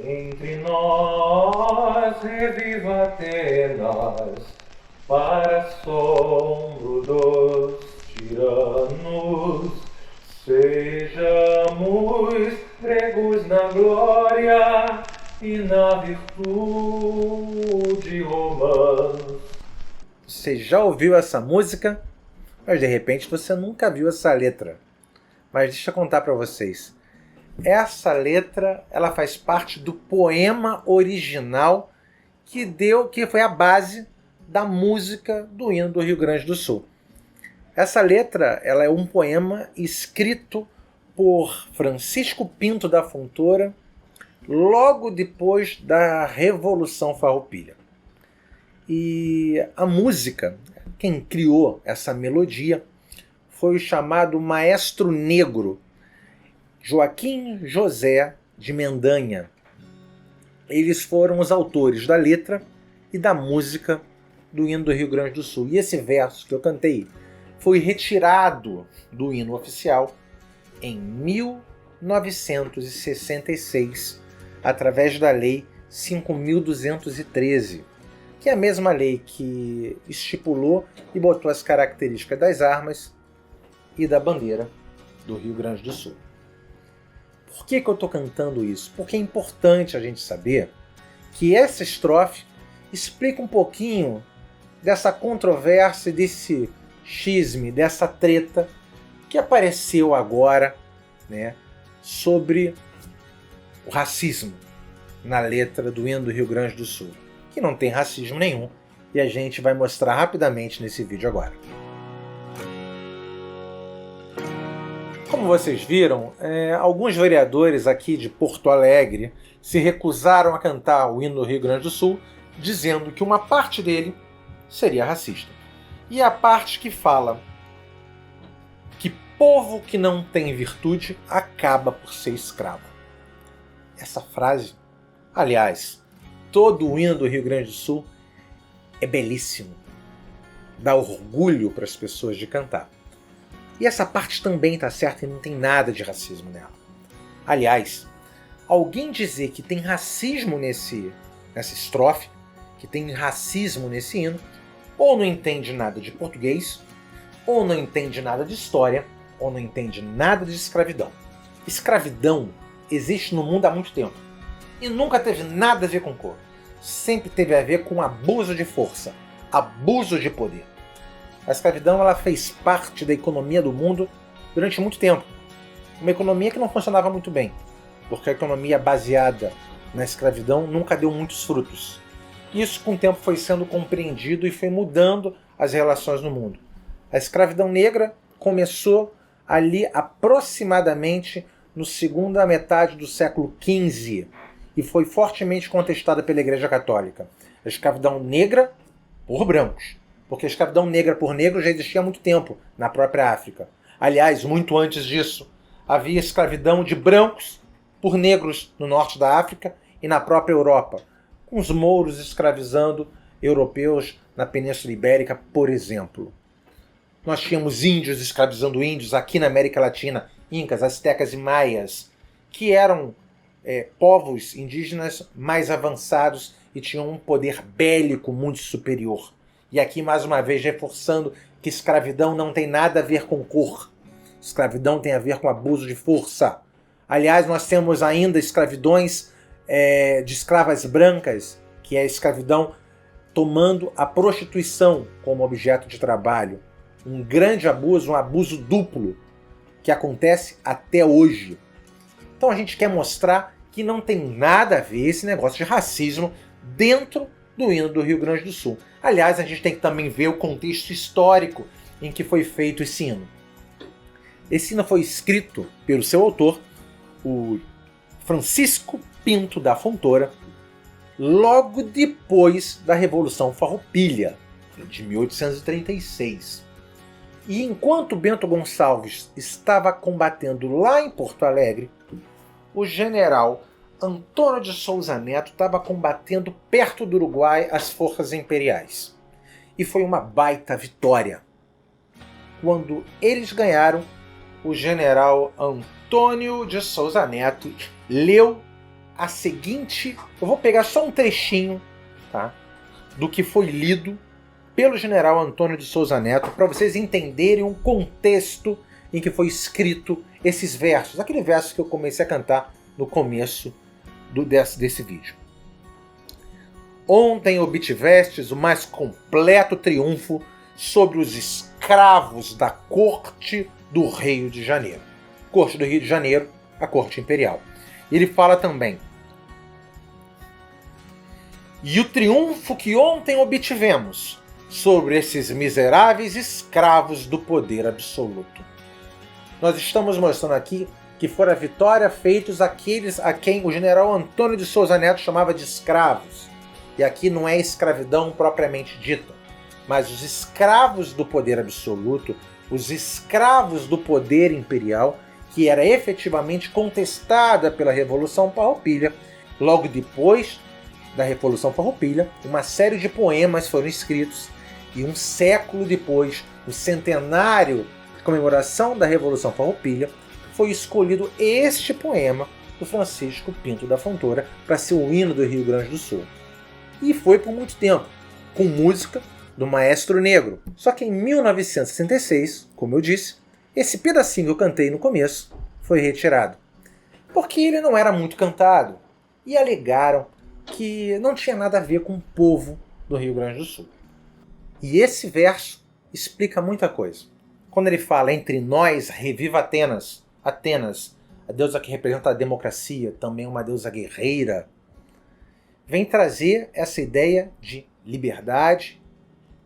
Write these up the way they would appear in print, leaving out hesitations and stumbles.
Entre nós reviva Atenas, para assombro dos tiranos. Sejamos gregos na glória e na virtude romanos. Você já ouviu essa música? Mas de repente você nunca viu essa letra. Mas deixa eu contar para vocês. Essa letra, ela faz parte do poema original que foi a base da música do hino do Rio Grande do Sul. Essa letra, ela é um poema escrito por Francisco Pinto da Fontoura logo depois da Revolução Farroupilha. E a música, quem criou essa melodia, foi o chamado Maestro Negro, Joaquim José de Mendanha. Eles foram os autores da letra e da música do hino do Rio Grande do Sul. E esse verso que eu cantei foi retirado do hino oficial em 1966, através da Lei 5.213, que é a mesma lei que estipulou e botou as características das armas e da bandeira do Rio Grande do Sul. Por que eu estou cantando isso? Porque é importante a gente saber que essa estrofe explica um pouquinho dessa controvérsia, desse xisme, dessa treta que apareceu agora, né, sobre o racismo na letra do hino do Rio Grande do Sul, que não tem racismo nenhum, e a gente vai mostrar rapidamente nesse vídeo agora. Como vocês viram, alguns vereadores aqui de Porto Alegre se recusaram a cantar o hino do Rio Grande do Sul, dizendo que uma parte dele seria racista. E a parte que fala que povo que não tem virtude acaba por ser escravo. Essa frase, aliás, todo o hino do Rio Grande do Sul é belíssimo. Dá orgulho para as pessoas de cantar. E essa parte também está certa e não tem nada de racismo nela. Aliás, alguém dizer que tem racismo nessa estrofe, que tem racismo nesse hino, ou não entende nada de português, ou não entende nada de história, ou não entende nada de escravidão. Escravidão existe no mundo há muito tempo e nunca teve nada a ver com cor. Sempre teve a ver com abuso de força, abuso de poder. A escravidão, ela fez parte da economia do mundo durante muito tempo. Uma economia que não funcionava muito bem, porque a economia baseada na escravidão nunca deu muitos frutos. Isso com o tempo foi sendo compreendido e foi mudando as relações no mundo. A escravidão negra começou ali aproximadamente no segunda metade do século XV e foi fortemente contestada pela Igreja Católica. A escravidão negra por brancos. Porque a escravidão negra por negro já existia há muito tempo na própria África. Aliás, muito antes disso, havia escravidão de brancos por negros no norte da África e na própria Europa, com os mouros escravizando europeus na Península Ibérica, por exemplo. Nós tínhamos índios escravizando índios aqui na América Latina, incas, astecas e maias, que eram povos indígenas mais avançados e tinham um poder bélico muito superior. E aqui, mais uma vez, reforçando que escravidão não tem nada a ver com cor. Escravidão tem a ver com abuso de força. Aliás, nós temos ainda escravidões de escravas brancas, que é a escravidão tomando a prostituição como objeto de trabalho. Um grande abuso, um abuso duplo, que acontece até hoje. Então a gente quer mostrar que não tem nada a ver esse negócio de racismo dentro do hino do Rio Grande do Sul. Aliás, a gente tem que também ver o contexto histórico em que foi feito esse hino. Esse hino foi escrito pelo seu autor, o Francisco Pinto da Fontoura, logo depois da Revolução Farroupilha, de 1836. E enquanto Bento Gonçalves estava combatendo lá em Porto Alegre, o general Antônio de Souza Neto estava combatendo perto do Uruguai as forças imperiais. E foi uma baita vitória. Quando eles ganharam, o general Antônio de Souza Neto leu a seguinte... Eu vou pegar só um trechinho, tá, do que foi lido pelo general Antônio de Souza Neto, para vocês entenderem o contexto em que foi escrito esses versos, aquele verso que eu comecei a cantar no começo desse vídeo. Ontem obtivestes o mais completo triunfo sobre os escravos da corte do Rio de Janeiro. Corte do Rio de Janeiro, a corte imperial. Ele fala também: e o triunfo que ontem obtivemos sobre esses miseráveis escravos do poder absoluto. Nós estamos mostrando aqui que fora a vitória feitos aqueles a quem o general Antônio de Souza Neto chamava de escravos. E aqui não é escravidão propriamente dita, mas os escravos do poder absoluto, os escravos do poder imperial, que era efetivamente contestada pela Revolução Farroupilha. Logo depois da Revolução Farroupilha, uma série de poemas foram escritos, e um século depois, no centenário de comemoração da Revolução Farroupilha, foi escolhido este poema do Francisco Pinto da Fontoura para ser o hino do Rio Grande do Sul. E foi por muito tempo, com música do Maestro Negro. Só que em 1966, como eu disse, esse pedacinho que eu cantei no começo foi retirado, porque ele não era muito cantado, e alegaram que não tinha nada a ver com o povo do Rio Grande do Sul. E esse verso explica muita coisa. Quando ele fala entre nós, reviva Atenas, Atenas, a deusa que representa a democracia, também uma deusa guerreira, vem trazer essa ideia de liberdade,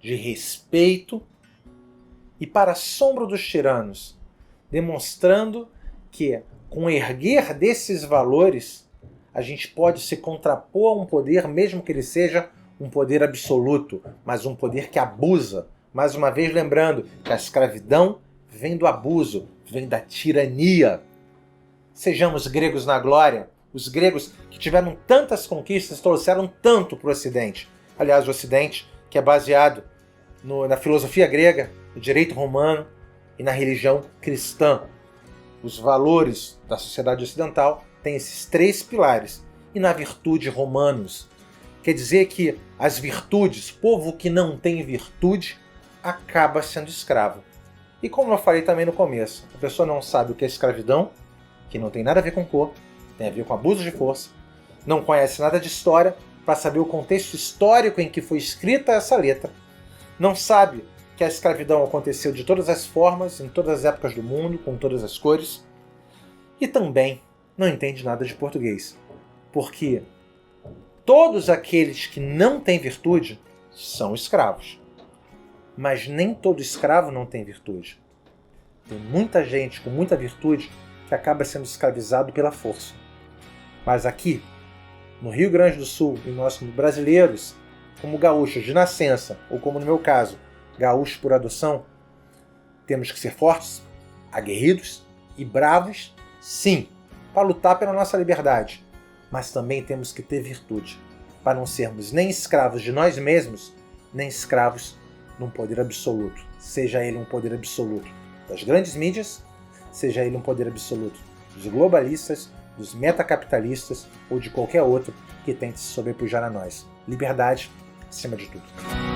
de respeito e para assombro dos tiranos, demonstrando que com o erguer desses valores a gente pode se contrapor a um poder, mesmo que ele seja um poder absoluto, mas um poder que abusa. Mais uma vez lembrando que a escravidão vem do abuso, vem da tirania. Sejamos gregos na glória. Os gregos que tiveram tantas conquistas trouxeram tanto para o Ocidente. Aliás, o Ocidente que é baseado na filosofia grega, no direito romano e na religião cristã. Os valores da sociedade ocidental têm esses três pilares. E na virtude, romanos. Quer dizer que as virtudes, povo que não tem virtude, acaba sendo escravo. E como eu falei também no começo, a pessoa não sabe o que é escravidão, que não tem nada a ver com cor, tem a ver com abuso de força, não conhece nada de história para saber o contexto histórico em que foi escrita essa letra, não sabe que a escravidão aconteceu de todas as formas, em todas as épocas do mundo, com todas as cores, e também não entende nada de português, porque todos aqueles que não têm virtude são escravos. Mas nem todo escravo não tem virtude. Tem muita gente com muita virtude que acaba sendo escravizado pela força. Mas aqui, no Rio Grande do Sul, e nós como brasileiros, como gaúchos de nascença, ou como no meu caso, gaúchos por adoção, temos que ser fortes, aguerridos e bravos, sim, para lutar pela nossa liberdade. Mas também temos que ter virtude, para não sermos nem escravos de nós mesmos, nem escravos de um poder absoluto. Seja ele um poder absoluto das grandes mídias, seja ele um poder absoluto dos globalistas, dos metacapitalistas ou de qualquer outro que tente se sobrepujar a nós. Liberdade acima de tudo.